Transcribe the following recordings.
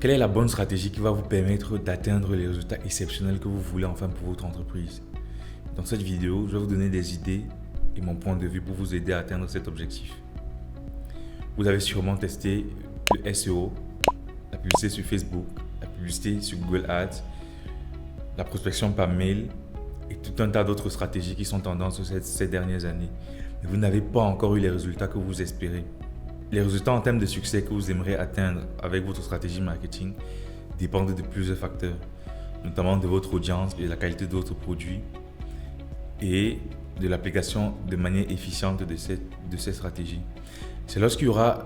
Quelle est la bonne stratégie qui va vous permettre d'atteindre les résultats exceptionnels que vous voulez enfin pour votre entreprise? Dans cette vidéo, je vais vous donner des idées et mon point de vue pour vous aider à atteindre cet objectif. Vous avez sûrement testé le SEO, la publicité sur Facebook, la publicité sur Google Ads, la prospection par mail et tout un tas d'autres stratégies qui sont tendances ces dernières années. Mais vous n'avez pas encore eu les résultats que vous espérez. Les résultats en termes de succès que vous aimeriez atteindre avec votre stratégie marketing dépendent de plusieurs facteurs, notamment de votre audience et de la qualité de votre produit et de l'application de manière efficiente de ces stratégies. C'est lorsqu'il y aura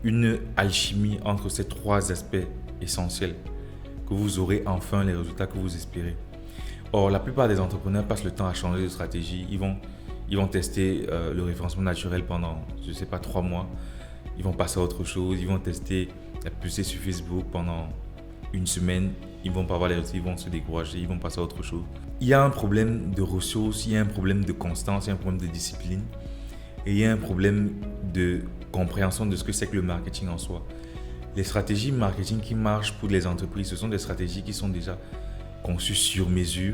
une alchimie entre ces trois aspects essentiels que vous aurez enfin les résultats que vous espérez. Or, la plupart des entrepreneurs passent le temps à changer de stratégie. Ils vont tester le référencement naturel pendant, 3 mois. Ils vont passer à autre chose. Ils vont tester la publicité sur Facebook pendant une semaine. Ils vont pas avoir les résultats, ils vont se décourager, ils vont passer à autre chose. Il y a un problème de ressources, il y a un problème de constance, il y a un problème de discipline et il y a un problème de compréhension de ce que c'est que le marketing en soi. Les stratégies marketing qui marchent pour les entreprises, ce sont des stratégies qui sont déjà conçues sur mesure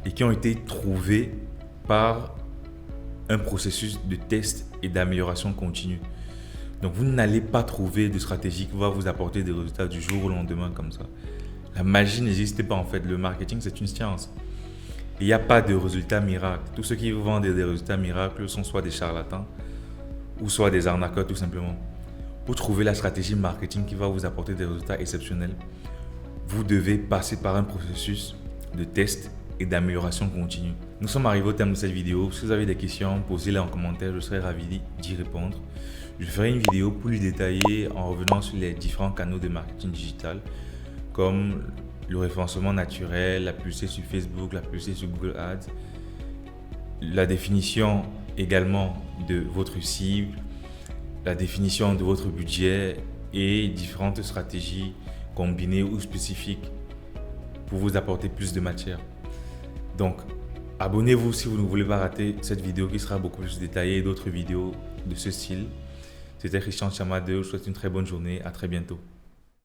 et qui ont été trouvées par un processus de test et d'amélioration continue. Donc vous n'allez pas trouver de stratégie qui va vous apporter des résultats du jour au lendemain comme ça. La magie n'existe pas en fait. Le marketing, c'est une science. Il n'y a pas de résultats miracles. Tous ceux qui vous vendent des résultats miracles sont soit des charlatans ou soit des arnaqueurs tout simplement. Pour trouver la stratégie marketing qui va vous apporter des résultats exceptionnels, vous devez passer par un processus de test et d'amélioration continue. Nous sommes arrivés au terme de cette vidéo. Si vous avez des questions, posez-les en commentaire. Je serai ravi d'y répondre. Je ferai une vidéo plus détaillée en revenant sur les différents canaux de marketing digital comme le référencement naturel, la publicité sur Facebook, la publicité sur Google Ads, la définition également de votre cible, la définition de votre budget et différentes stratégies combinées ou spécifiques pour vous apporter plus de matière. Donc, abonnez-vous si vous ne voulez pas rater cette vidéo qui sera beaucoup plus détaillée et d'autres vidéos de ce style. C'était Christian Chamadeu, je vous souhaite une très bonne journée, à très bientôt.